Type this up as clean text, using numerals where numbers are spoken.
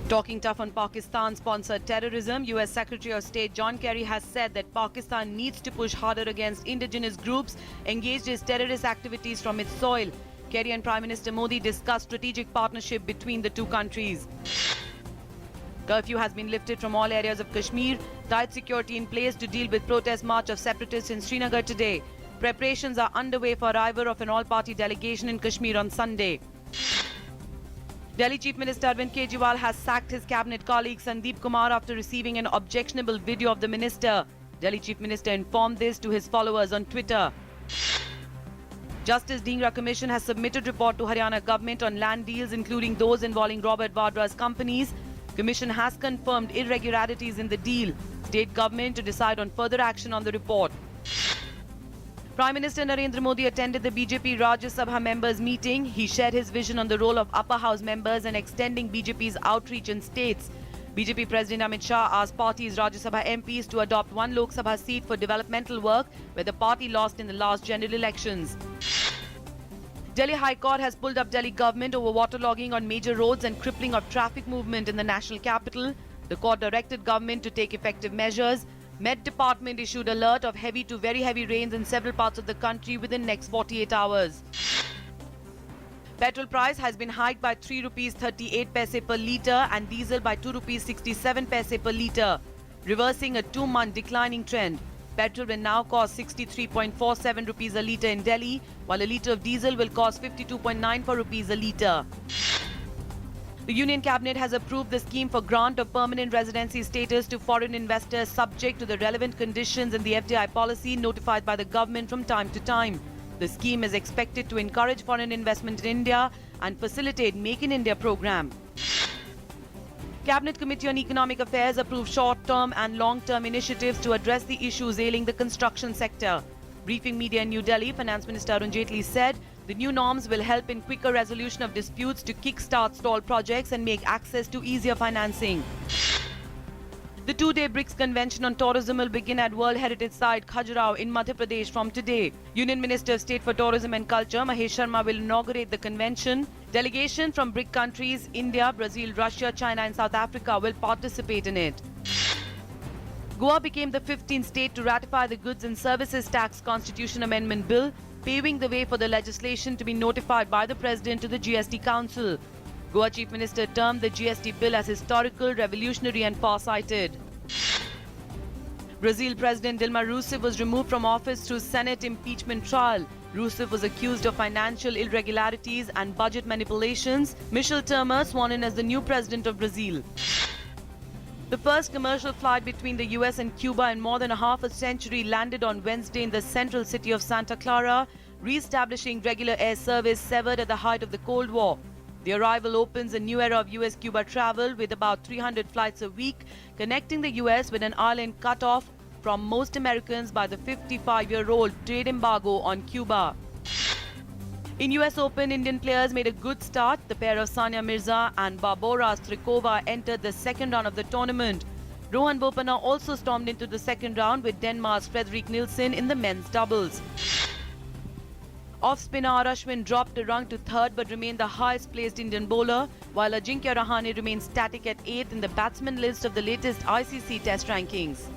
Talking tough on Pakistan-sponsored terrorism, US Secretary of State John Kerry has said that Pakistan needs to push harder against indigenous groups engaged in terrorist activities from its soil. Kerry and Prime Minister Modi discussed strategic partnership between the two countries. Curfew has been lifted from all areas of Kashmir. Tight security in place to deal with protest march of separatists in Srinagar today. Preparations are underway for arrival of an all-party delegation in Kashmir on Sunday. Delhi Chief Minister Arvind Kejriwal has sacked his cabinet colleague Sandeep Kumar after receiving an objectionable video of the minister. Delhi Chief Minister informed this to his followers on Twitter. Justice Dhingra Commission has submitted report to Haryana government on land deals, including those involving Robert Vadra's companies. Commission has confirmed irregularities in the deal. State government to decide on further action on the report. Prime Minister Narendra Modi attended the BJP Rajya Sabha members meeting. He shared his vision on the role of upper house members and extending BJP's outreach in states. BJP President Amit Shah asked party's Rajya Sabha MPs to adopt one Lok Sabha seat for developmental work, where the party lost in the last general elections. Delhi High Court has pulled up Delhi government over waterlogging on major roads and crippling of traffic movement in the national capital. The court directed government to take effective measures. Met Department issued alert of heavy to very heavy rains in several parts of the country within next 48 hours. Petrol price has been hiked by 3 rupees 38 paise per litre and diesel by 2 rupees 67 paise per litre, reversing a 2-month declining trend. Petrol will now cost 63.47 rupees a litre in Delhi, while a litre of diesel will cost 52.94 rupees a litre. The Union Cabinet has approved the scheme for grant of permanent residency status to foreign investors subject to the relevant conditions in the FDI policy notified by the government from time to time. The scheme is expected to encourage foreign investment in India and facilitate Make in India program. Cabinet Committee on Economic Affairs approved short-term and long-term initiatives to address the issues ailing the construction sector. Briefing media in New Delhi, Finance Minister Arun Jaitley said the new norms will help in quicker resolution of disputes to kick-start stalled projects and make access to easier financing. The 2-day BRICS Convention on Tourism will begin at World Heritage Site Khajuraho in Madhya Pradesh from today. Union Minister of State for Tourism and Culture Mahesh Sharma will inaugurate the convention. Delegation from BRIC countries India, Brazil, Russia, China and South Africa will participate in it. Goa became the 15th state to ratify the Goods and Services Tax Constitution Amendment Bill, paving the way for the legislation to be notified by the President to the GST Council. Goa Chief Minister termed the GST bill as historical, revolutionary and far-sighted. Brazil President Dilma Rousseff was removed from office through Senate impeachment trial. Rousseff was accused of financial irregularities and budget manipulations. Michel Temer sworn in as the new president of Brazil. The first commercial flight between the US and Cuba in more than half a century landed on Wednesday in the central city of Santa Clara, re-establishing regular air service severed at the height of the Cold War. The arrival opens a new era of US-Cuba travel with about 300 flights a week, connecting the US with an island cut off from most Americans by the 55-year-old trade embargo on Cuba. In US Open, Indian players made a good start. The pair of Sania Mirza and Barbora Strykova entered the second round of the tournament. Rohan Bopanna also stormed into the second round with Denmark's Frederik Nielsen in the men's doubles. Off-spinner Ashwin dropped a rung to third but remained the highest-placed Indian bowler, while Ajinkya Rahane remained static at 8th in the batsman list of the latest ICC Test rankings.